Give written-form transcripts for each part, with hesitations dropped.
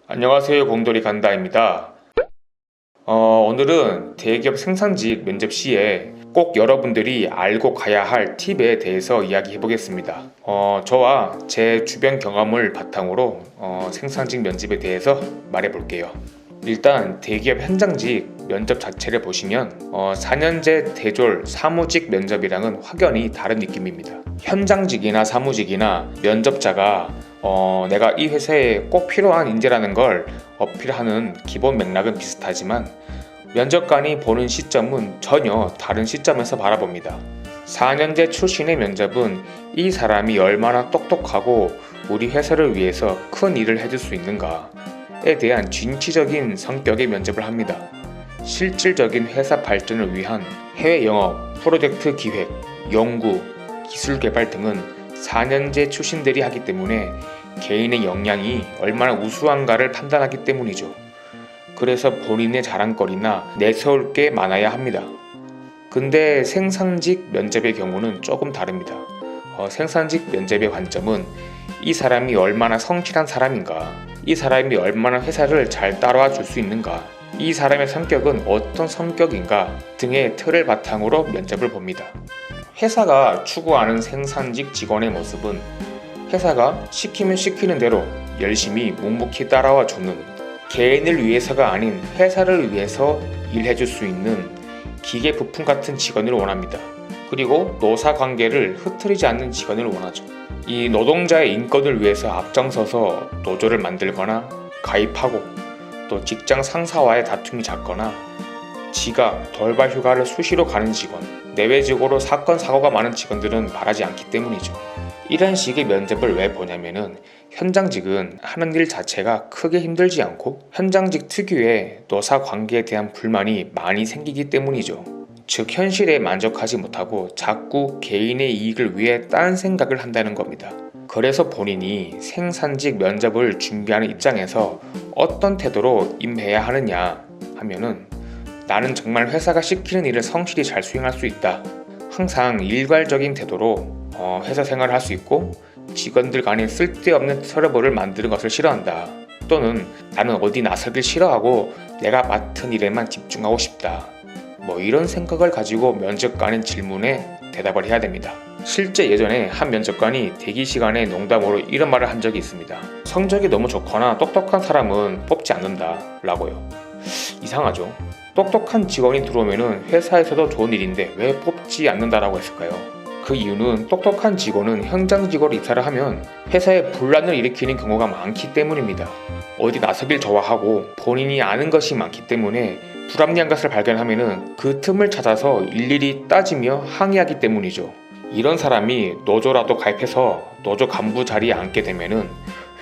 안녕하세요, 공돌이 간다입니다. 오늘은 대기업 생산직 면접 시에 꼭 여러분들이 알고 가야 할 팁에 대해서 이야기해 보겠습니다. 저와 제 주변 경험을 바탕으로 생산직 면접에 대해서 말해 볼게요. 일단 대기업 현장직 면접 자체를 보시면 4년제 대졸 사무직 면접이랑은 확연히 다른 느낌입니다. 현장직이나 사무직이나 면접자가 내가 이 회사에 꼭 필요한 인재라는 걸 어필하는 기본 맥락은 비슷하지만 면접관이 보는 시점은 전혀 다른 시점에서 바라봅니다. 4년제 출신의 면접은 이 사람이 얼마나 똑똑하고 우리 회사를 위해서 큰 일을 해줄 수 있는가에 대한 진취적인 성격의 면접을 합니다. 실질적인 회사 발전을 위한 해외 영업, 프로젝트 기획, 연구, 기술 개발 등은 4년제 출신들이 하기 때문에 개인의 역량이 얼마나 우수한가를 판단하기 때문이죠. 그래서 본인의 자랑거리나 내세울 게 많아야 합니다. 근데 생산직 면접의 경우는 조금 다릅니다. 생산직 면접의 관점은 이 사람이 얼마나 성실한 사람인가, 이 사람이 얼마나 회사를 잘 따라와 줄 수 있는가, 이 사람의 성격은 어떤 성격인가 등의 틀을 바탕으로 면접을 봅니다. 회사가 추구하는 생산직 직원의 모습은 회사가 시키면 시키는 대로 열심히 묵묵히 따라와 주는, 개인을 위해서가 아닌 회사를 위해서 일해줄 수 있는 기계 부품 같은 직원을 원합니다. 그리고 노사 관계를 흐트리지 않는 직원을 원하죠. 이 노동자의 인권을 위해서 앞장서서 노조를 만들거나 가입하고 또 직장 상사와의 다툼이 잦거나 지각, 돌발 휴가를 수시로 가는 직원, 내외적으로 사건 사고가 많은 직원들은 바라지 않기 때문이죠. 이런 식의 면접을 왜 보냐면은 현장직은 하는 일 자체가 크게 힘들지 않고 현장직 특유의 노사 관계에 대한 불만이 많이 생기기 때문이죠. 즉 현실에 만족하지 못하고 자꾸 개인의 이익을 위해 딴 생각을 한다는 겁니다. 그래서 본인이 생산직 면접을 준비하는 입장에서 어떤 태도로 임해야 하느냐 하면은, 나는 정말 회사가 시키는 일을 성실히 잘 수행할 수 있다. 항상 일괄적인 태도로 회사 생활을 할 수 있고 직원들 간에 쓸데없는 트러블을 만드는 것을 싫어한다. 또는 나는 어디 나서길 싫어하고 내가 맡은 일에만 집중하고 싶다. 이런 생각을 가지고 면접관의 질문에 대답을 해야 됩니다. 실제 예전에 한 면접관이 대기 시간에 농담으로 이런 말을 한 적이 있습니다. 성적이 너무 좋거나 똑똑한 사람은 뽑지 않는다 라고요. 이상하죠? 똑똑한 직원이 들어오면 회사에서도 좋은 일인데 왜 뽑지 않는다라고 했을까요? 그 이유는 똑똑한 직원은 현장 직원으로 입사를 하면 회사에 분란을 일으키는 경우가 많기 때문입니다. 어디 나서길 좋아하고 본인이 아는 것이 많기 때문에 불합리한 것을 발견하면 그 틈을 찾아서 일일이 따지며 항의하기 때문이죠. 이런 사람이 노조라도 가입해서 노조 간부 자리에 앉게 되면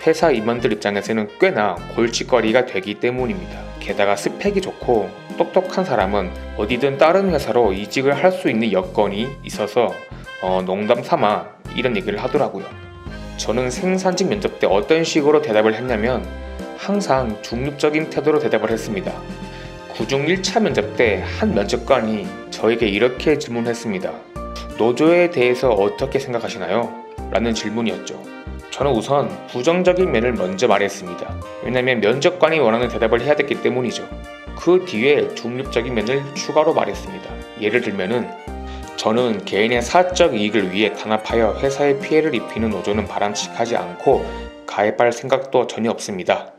회사 임원들 입장에서는 꽤나 골칫거리가 되기 때문입니다. 게다가 스펙이 좋고 똑똑한 사람은 어디든 다른 회사로 이직을 할 수 있는 여건이 있어서 농담 삼아 이런 얘기를 하더라고요. 저는 생산직 면접 때 어떤 식으로 대답을 했냐면 항상 중립적인 태도로 대답을 했습니다. 그중 1차 면접 때 한 면접관이 저에게 이렇게 질문했습니다. 노조에 대해서 어떻게 생각하시나요? 라는 질문이었죠. 저는 우선 부정적인 면을 먼저 말했습니다. 왜냐면 면접관이 원하는 대답을 해야 됐기 때문이죠. 그 뒤에 중립적인 면을 추가로 말했습니다. 예를 들면은 저는 개인의 사적 이익을 위해 탄압하여 회사에 피해를 입히는 노조는 바람직하지 않고 가입할 생각도 전혀 없습니다.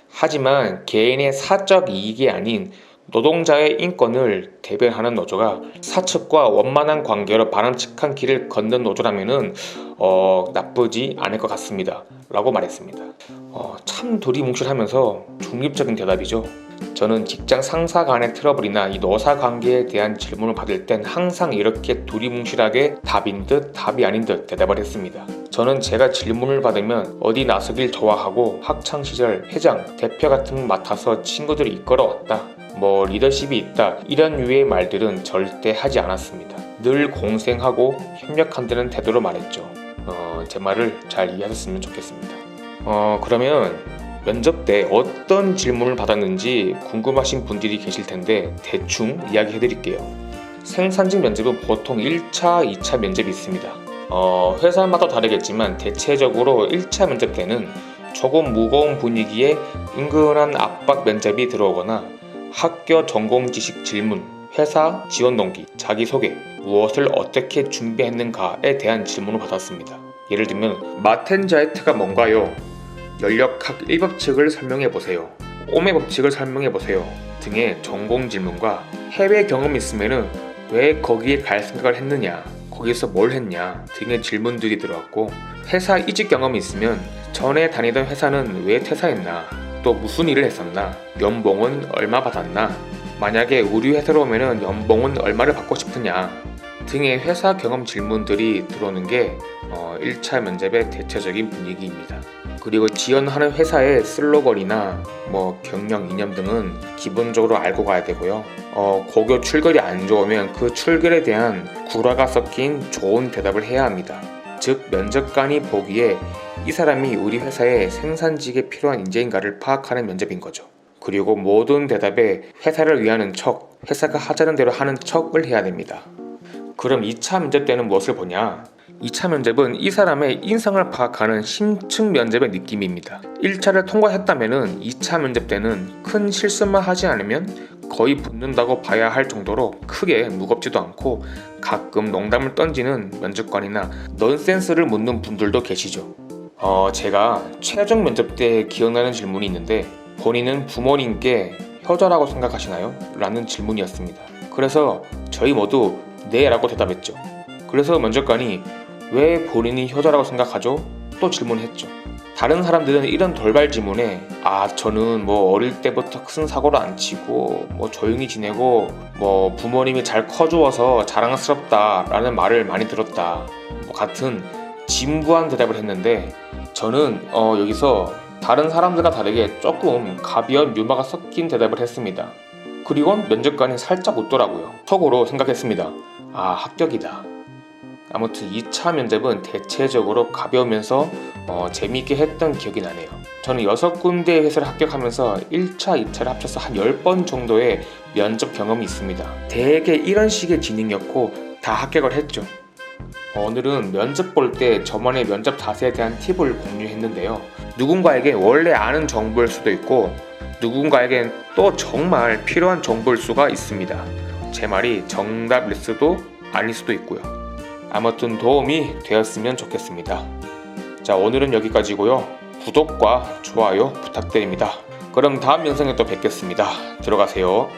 하지만 개인의 사적 이익이 아닌 노동자의 인권을 대변하는 노조가 사측과 원만한 관계로 바람직한 길을 걷는 노조라면은 나쁘지 않을 것 같습니다 라고 말했습니다. 참 두리뭉실하면서 중립적인 대답이죠. 저는 직장 상사 간의 트러블이나 이 노사 관계에 대한 질문을 받을 땐 항상 이렇게 두리뭉실하게 답인 듯 답이 아닌 듯 대답을 했습니다. 저는 제가 질문을 받으면 어디 나서길 좋아하고 학창시절 회장, 대표 같은 걸 맡아서 친구들을 이끌어왔다, 리더십이 있다, 이런 류의 말들은 절대 하지 않았습니다. 늘 공생하고 협력한다는 태도로 말했죠. 제 말을 잘 이해하셨으면 좋겠습니다. 그러면 면접 때 어떤 질문을 받았는지 궁금하신 분들이 계실 텐데 대충 이야기해 드릴게요. 생산직 면접은 보통 1차, 2차 면접이 있습니다. 회사마다 다르겠지만 대체적으로 1차 면접 때는 조금 무거운 분위기에 은근한 압박 면접이 들어오거나 학교 전공 지식 질문, 회사 지원 동기, 자기소개, 무엇을 어떻게 준비했는가에 대한 질문을 받았습니다. 예를 들면 마텐자이트가 뭔가요? 연력학 1법칙을 설명해보세요. 오메 법칙을 설명해보세요. 등의 전공 질문과 해외 경험이 있으면 왜 거기에 갈 생각을 했느냐, 거기서 뭘 했냐 등의 질문들이 들어왔고, 회사 이직 경험이 있으면 전에 다니던 회사는 왜 퇴사했나, 또 무슨 일을 했었나, 연봉은 얼마 받았나, 만약에 우리 회사로 오면 연봉은 얼마를 받고 싶으냐 등의 회사 경험 질문들이 들어오는 게 1차 면접의 대체적인 분위기입니다. 그리고 지원하는 회사의 슬로건이나 경영 이념 등은 기본적으로 알고 가야 되고요. 고교 출결이 안 좋으면 그 출결에 대한 구라가 섞인 좋은 대답을 해야 합니다. 즉 면접관이 보기에 이 사람이 우리 회사의 생산직에 필요한 인재인가를 파악하는 면접인 거죠. 그리고 모든 대답에 회사를 위하는 척, 회사가 하자는 대로 하는 척을 해야 됩니다. 그럼 2차 면접 때는 무엇을 보냐? 2차 면접은 이 사람의 인성을 파악하는 심층 면접의 느낌입니다. 1차를 통과했다면 2차 면접 때는 큰 실수만 하지 않으면 거의 붙는다고 봐야 할 정도로 크게 무겁지도 않고, 가끔 농담을 던지는 면접관이나 넌센스를 묻는 분들도 계시죠. 제가 최종 면접 때 기억나는 질문이 있는데, 본인은 부모님께 효자라고 생각하시나요? 라는 질문이었습니다. 그래서 저희 모두 네 라고 대답했죠. 그래서 면접관이 왜 본인이 효자라고 생각하죠? 또 질문했죠. 다른 사람들은 이런 돌발 질문에 저는 어릴 때부터 큰 사고를 안 치고 조용히 지내고 부모님이 잘 커주어서 자랑스럽다 라는 말을 많이 들었다 같은 진부한 대답을 했는데, 저는 여기서 다른 사람들과 다르게 조금 가벼운 유머가 섞인 대답을 했습니다. 그리고 면접관이 살짝 웃더라고요. 속으로 생각했습니다. 합격이다. 아무튼 2차 면접은 대체적으로 가벼우면서 재미있게 했던 기억이 나네요. 저는 6군데의 회사를 합격하면서 1차, 2차를 합쳐서 한 10번 정도의 면접 경험이 있습니다. 대개 이런 식의 진행이었고 다 합격을 했죠. 오늘은 면접 볼 때 저만의 면접 자세에 대한 팁을 공유했는데요. 누군가에게 원래 아는 정보일 수도 있고 누군가에겐 또 정말 필요한 정보일 수가 있습니다. 제 말이 정답일 수도 아닐 수도 있고요. 아무튼 도움이 되었으면 좋겠습니다. 자, 오늘은 여기까지고요. 구독과 좋아요 부탁드립니다. 그럼 다음 영상에 또 뵙겠습니다. 들어가세요.